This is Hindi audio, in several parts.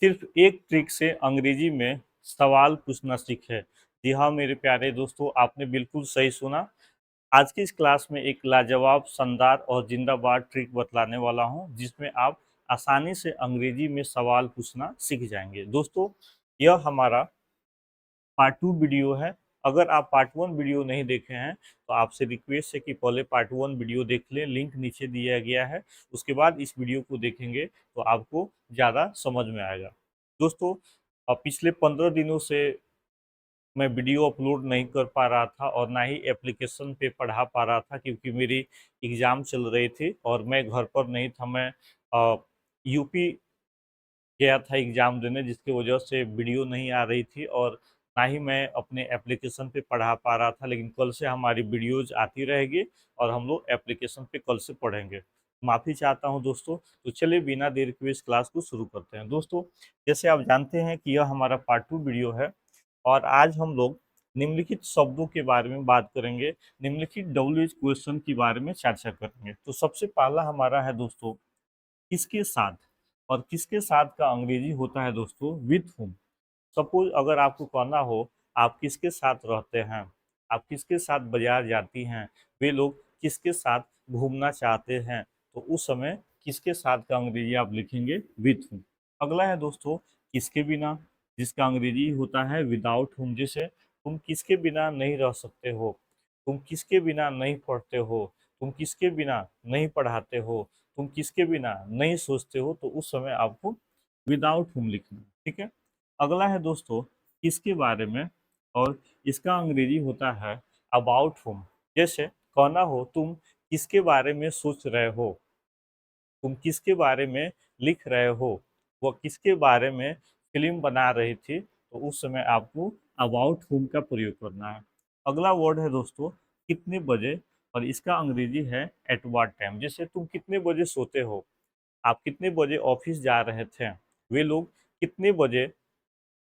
सिर्फ एक ट्रिक से अंग्रेजी में सवाल पूछना सीखें। जी हाँ मेरे प्यारे दोस्तों, आपने बिल्कुल सही सुना। आज की इस क्लास में एक लाजवाब, शानदार और जिंदाबाद ट्रिक बतलाने वाला हूँ, जिसमें आप आसानी से अंग्रेजी में सवाल पूछना सीख जाएंगे। दोस्तों, यह हमारा पार्ट 2 वीडियो है। अगर आप पार्ट 1 वीडियो नहीं देखे हैं तो आपसे रिक्वेस्ट है कि पहले पार्ट 1 वीडियो देख लें, लिंक नीचे दिया गया है। उसके बाद इस वीडियो को देखेंगे तो आपको ज़्यादा समझ में आएगा। दोस्तों, पिछले 15 दिनों से मैं वीडियो अपलोड नहीं कर पा रहा था और ना ही एप्लीकेशन पे पढ़ा पा रहा था, क्योंकि मेरी एग्ज़ाम चल रही थी और मैं घर पर नहीं था। मैं यूपी गया था एग्ज़ाम देने, जिसकी वजह से वीडियो नहीं आ रही थी और ना ही मैं अपने एप्लीकेशन पे पढ़ा पा रहा था। लेकिन कल से हमारी वीडियोज़ आती रहेगी और हम लोग एप्लीकेशन पे कल से पढ़ेंगे। माफ़ी चाहता हूँ दोस्तों। तो चलिए बिना देर के इस क्लास को शुरू करते हैं। दोस्तों, जैसे आप जानते हैं कि यह हमारा पार्ट 2 वीडियो है और आज हम लोग निम्नलिखित शब्दों के बारे में बात करेंगे, निम्नलिखित डब्ल्यूएच क्वेश्चन के बारे में चर्चा करेंगे। तो सबसे पहला हमारा है दोस्तों, किसके साथ। और किसके साथ का अंग्रेजी होता है दोस्तों, विथ हुम। सपोज अगर आपको कहना हो आप किसके साथ रहते हैं, आप किसके साथ बाजार जाती हैं, वे लोग किसके साथ घूमना चाहते हैं, तो उस समय किसके साथ का अंग्रेजी आप लिखेंगे, विथ हुम। अगला है दोस्तों, किसके बिना, जिसका अंग्रेजी होता है विदाउट हुम। जैसे तुम किसके बिना नहीं रह सकते हो, तुम किसके बिना नहीं पढ़ते हो, तुम किसके बिना नहीं पढ़ाते हो, तुम किसके बिना नहीं सोचते हो, तो उस समय आपको विदाउट हुम लिखना है। ठीक है। अगला है दोस्तों, किसके बारे में, और इसका अंग्रेजी होता है अबाउट हुम। जैसे कहना हो तुम किसके बारे में सोच रहे हो, तुम किसके बारे में लिख रहे हो, वो किसके बारे में फिल्म बना रही थी, तो उस समय आपको अबाउट हुम का प्रयोग करना है। अगला वर्ड है दोस्तों, कितने बजे, और इसका अंग्रेजी है एट व्हाट टाइम। जैसे तुम कितने बजे सोते हो, आप कितने बजे ऑफिस जा रहे थे, वे लोग कितने बजे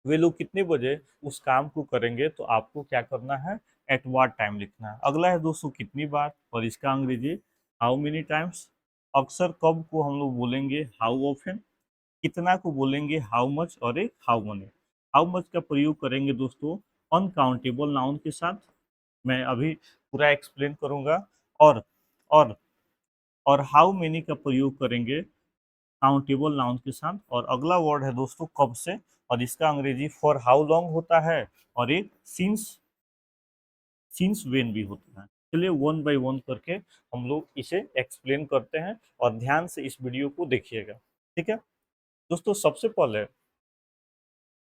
वे लोग कितने बजे उस काम को करेंगे, तो आपको क्या करना है, एट व्हाट टाइम लिखना है। अगला है दोस्तों, कितनी बार, और इसका अंग्रेजी हाउ मेनी टाइम्स। अक्सर कब को हम लोग बोलेंगे हाउ ऑफन, कितना को बोलेंगे हाउ मच, और एक हाउ मनी। हाउ मच का प्रयोग करेंगे दोस्तों अनकाउंटेबल नाउन के साथ। मैं अभी पूरा एक्सप्लेन करूंगा। और और और हाउ मेनी का प्रयोग करेंगे काउंटेबल नाउन के साथ। और अगला वर्ड है दोस्तों कब से, और इसका अंग्रेजी फॉर हाउ लॉन्ग होता है, और एक सिंस सिंस वेन भी होता है। चलिए वन बाय वन करके हम लोग इसे एक्सप्लेन करते हैं और ध्यान से इस वीडियो को देखिएगा। ठीक है दोस्तों, सबसे पहले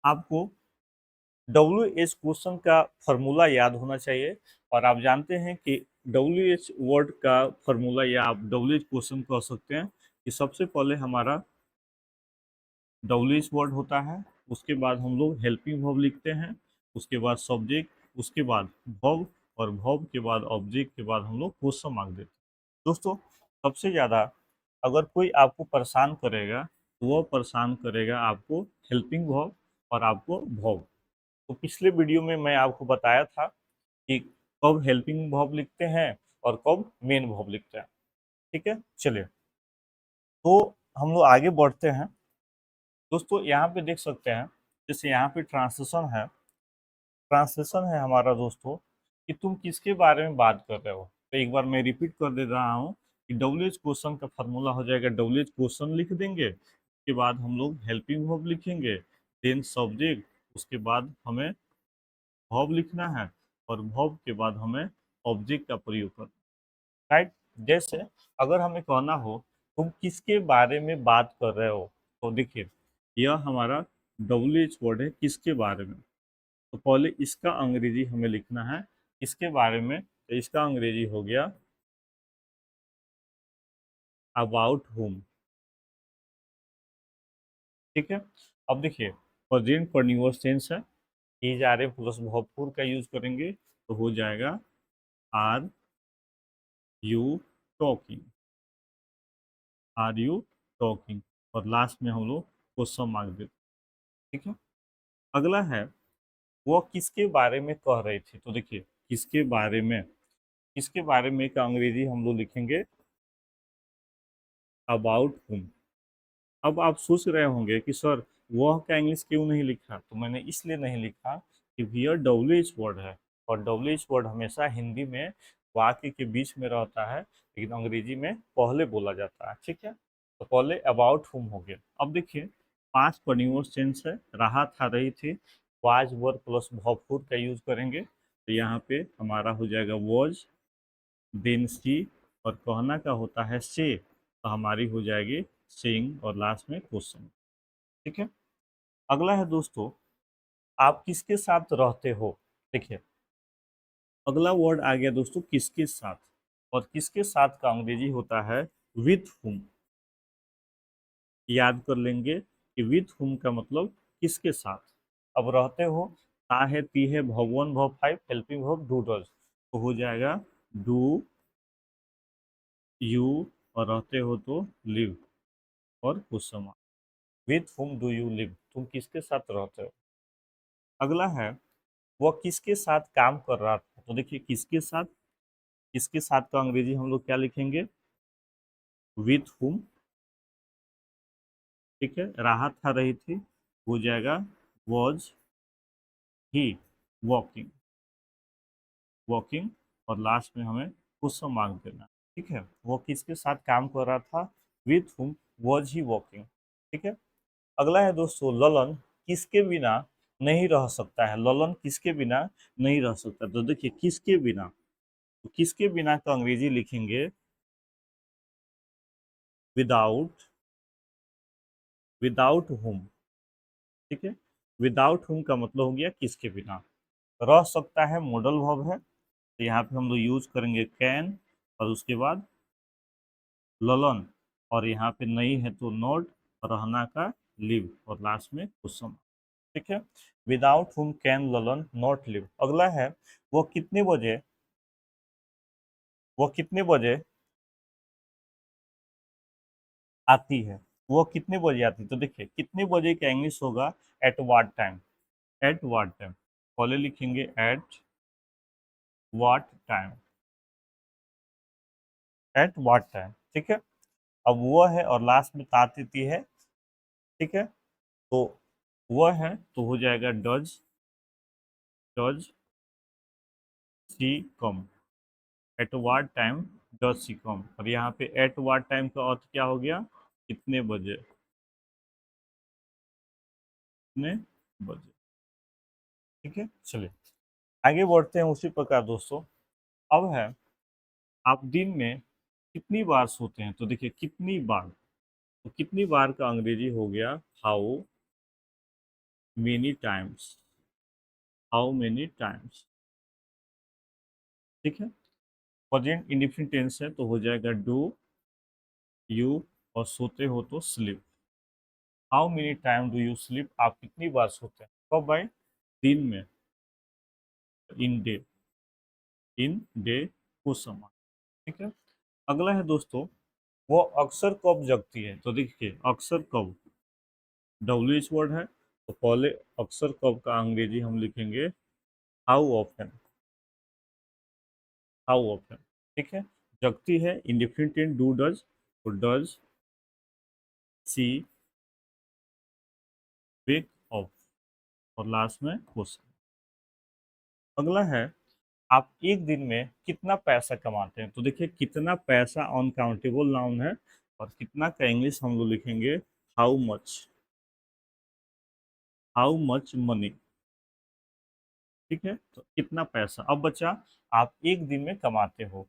आपको डब्ल्यू एच क्वेश्चन का फॉर्मूला याद होना चाहिए। और आप जानते हैं कि डब्ल्यू एच वर्ड का फॉर्मूला, या आप डब्ल्यू एच क्वेश्चन कह सकते हैं, कि सबसे पहले हमारा डब्ल्यू एच वर्ड होता है, उसके बाद हम लोग हेल्पिंग वर्ब लिखते हैं, उसके बाद सब्जेक्ट, उसके बाद वर्ब, और वर्ब के बाद ऑब्जेक्ट के बाद हम लोग क्वेश्चन मार्क देते हैं। दोस्तों, सबसे ज़्यादा अगर कोई आपको परेशान करेगा तो वह परेशान करेगा आपको हेल्पिंग वर्ब और आपको वर्ब। तो पिछले वीडियो में मैं आपको बताया था कि कब हेल्पिंग वर्ब लिखते हैं और कब मेन वर्ब लिखते हैं। ठीक है, चलिए तो हम लोग आगे बढ़ते हैं। दोस्तों, यहाँ पे देख सकते हैं, जैसे यहाँ पे ट्रांसलेशन है हमारा दोस्तों, कि तुम किसके बारे में बात कर रहे हो। तो एक बार मैं रिपीट कर दे रहा हूँ कि डब्ल्यू एच क्वेश्चन का फॉर्मूला हो जाएगा, डब्ल्यू एच क्वेश्चन लिख देंगे, उसके बाद हम लोग हेल्पिंग वर्ब लिखेंगे, देन सब्जेक्ट, उसके बाद हमें वर्ब लिखना है, और वर्ब के बाद हमें ऑब्जेक्ट का प्रयोग करना है। राइट। जैसे अगर हमें कहना हो तुम किसके बारे में बात कर रहे हो, तो देखिए यह हमारा डब्ल्यू एच वर्ड है, किसके बारे में। तो पहले इसका अंग्रेजी हमें लिखना है, इसके बारे में, तो इसका अंग्रेजी हो गया अबाउट होम। ठीक है। अब देखिए प्रेजेंट कंटीन्यूअस टेंस है, इज आर ए प्लस भरपूर का यूज करेंगे तो हो जाएगा are you talking, are you talking, और लास्ट में हम लोग क्वेश्चन मार्क देते हैं। ठीक है। अगला है, वो किसके बारे में कह रही थी, तो देखिए किसके बारे में, किसके बारे में का अंग्रेजी हम लोग लिखेंगे अबाउट हुम। अब आप सोच रहे होंगे कि सर वह का इंग्लिश क्यों नहीं लिखा, तो मैंने इसलिए नहीं लिखा कि हियर डब्ल्यू एच वर्ड है, और डब्ल्यू एच वर्ड हमेशा हिंदी में वाक्य के बीच में रहता है, लेकिन अंग्रेजी में पहले बोला जाता है। ठीक है, तो पहले अबाउट हुम हो गया। अब देखिए, 5 कंटीन्यूअस टेंस है, रहा था, रही थी, वाज वर प्लस भरपूर का यूज करेंगे, तो यहाँ पे हमारा हो जाएगा वॉज, देन सी, और कहना का होता है से, तो हमारी हो जाएगी सेइंग, और लास्ट में क्वेश्चन। ठीक है, अगला है दोस्तों, आप किसके साथ रहते हो। देखिए, अगला वर्ड आ गया दोस्तों किसके साथ, और किसके साथ का अंग्रेजी होता है विथ हुम। याद कर लेंगे कि विथ हुम का मतलब किसके साथ। अब रहते हो, ता है, ती है, भवन भव फाइव, हेल्पिंग भव डू डज, तो हो जाएगा डू यू, और रहते हो तो लिव, और कुछ समय। With whom do you live, तुम किसके साथ रहते हो। अगला है, वह किसके साथ काम कर रहा था, तो देखिए किसके साथ, किसके साथ का अंग्रेजी हम लोग क्या लिखेंगे विथ हुम। ठीक है, रहा था, रही थी, हो जाएगा वॉज ही वॉकिंग, वॉकिंग, और लास्ट में हमें क्वेश्चन मार्क देना। ठीक है, वो किसके साथ काम कर रहा था, with whom was he walking. ठीक है, अगला है दोस्तों ललन किसके बिना नहीं रह सकता है। ललन किसके बिना नहीं रह सकता, तो देखिए किसके बिना, तो किसके बिना का अंग्रेजी लिखेंगे विदाउट, विदाउट हुम। ठीक है, विदाउट हुम का मतलब हो गया किसके बिना। रह सकता है मॉडल वर्ब है, तो यहाँ पे हम लोग यूज करेंगे कैन, और उसके बाद ललन, और यहाँ पे नहीं है तो नॉट, और रहना का लिव, और लास्ट में कुसुम। ठीक है, विदाउट हुम कैन ललन नॉट लिव। अगला है, वो कितने बजे, वो कितने बजे आती है, वो कितने बजे आती है, तो देखिए कितने बजे का इंग्लिश होगा at what time, at what time, पहले लिखेंगे at what time, at what time. ठीक है, अब वो है और लास्ट में ता तिथि है। ठीक है, तो वह है तो हो जाएगा does, does she come, at what time does she come, और यहाँ पे एट वाट टाइम का अर्थ क्या हो गया कितने बजे, कितने बजे। ठीक है, चलिए आगे बढ़ते हैं उसी प्रकार दोस्तों। अब है, आप दिन में कितनी बार सोते हैं, तो देखिए कितनी बार, तो कितनी बार का अंग्रेजी हो गया how many times, how many times. ठीक है, प्रेजेंट इंडिफिनिट टेंस है, तो हो जाएगा डू यू, और सोते हो तो sleep. How many time do you sleep, आप कितनी बार सोते हैं, कब भाई, दिन में, इन डे, इन डे कुछ समय। ठीक है, अगला है दोस्तों, वो अक्सर कब जगती है, तो देखिए अक्सर कब डब्ल्यू एच वर्ड है, तो पहले अक्सर कब का अंग्रेजी हम लिखेंगे हाउ ऑफन, हाउ ऑफन। ठीक है, जगती है इंडिफिनिट डू डज, तो डज सी वेक ऑफ, और लास्ट में क्वेश्चन। अगला है, आप एक दिन में कितना पैसा कमाते हैं, तो देखिए कितना पैसा अनकाउंटेबल नाउन है, और कितना का इंग्लिश हम लोग लिखेंगे how much, how much money. ठीक है, तो कितना पैसा। अब बच्चा, आप एक दिन में कमाते हो,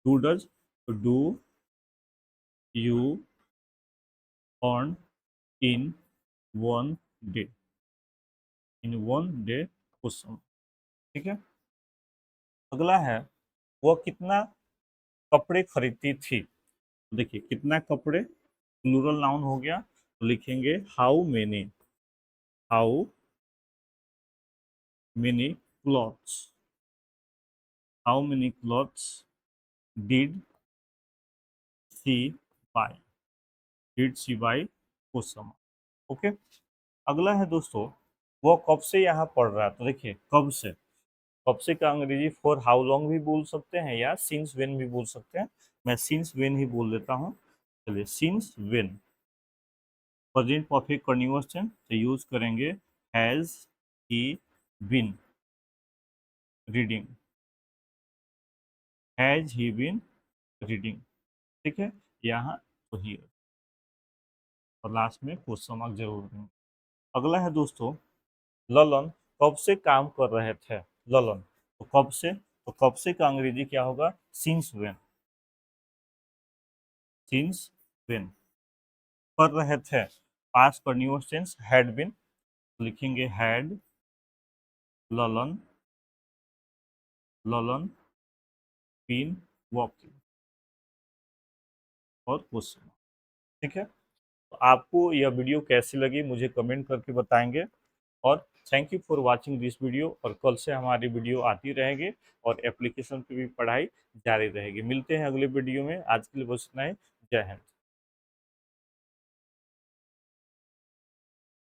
डू डज, तो do you earn in one day, in one day question. ठीक है, अगला है, वो कितना कपड़े खरीदती थी, देखिए कितना कपड़े प्लूरल नाउन हो गया, तो लिखेंगे how many, how many clothes, how many clothes did she buy, did she buy question. Okay, अगला है दोस्तों, वो कब से यहाँ पढ़ रहा है, तो देखिए कब से, कब से का अंग्रेजी फॉर हाउ लॉन्ग भी बोल सकते हैं, या सिंस वेन भी बोल सकते हैं। मैं सिंस वेन ही बोल देता हूँ, चलिए since when. Present perfect continuous tense तो यूज करेंगे has he been reading, has he been reading, ठीक है। यहाँ तो हियर और लास्ट में क्वेश्चन मार्क जरूर देंगे। अगला है दोस्तों, ललन कब से काम कर रहे थे। ललन तो कब से, तो कब से का अंग्रेजी क्या होगा, सिंस व्हेन, सिंस व्हेन। कर रहे थे past continuous tense had been, लिखेंगे had Lalan, Lalan been walking और क्वेश्चन, ठीक है। तो आपको यह वीडियो कैसी लगी मुझे कमेंट करके बताएंगे, और thank you for watching this video. और कल से हमारी वीडियो आती रहेगी और एप्लीकेशन पे भी पढ़ाई जारी रहेगी। मिलते हैं अगले वीडियो में, आज के लिए बस इतना ही। जय हिंद।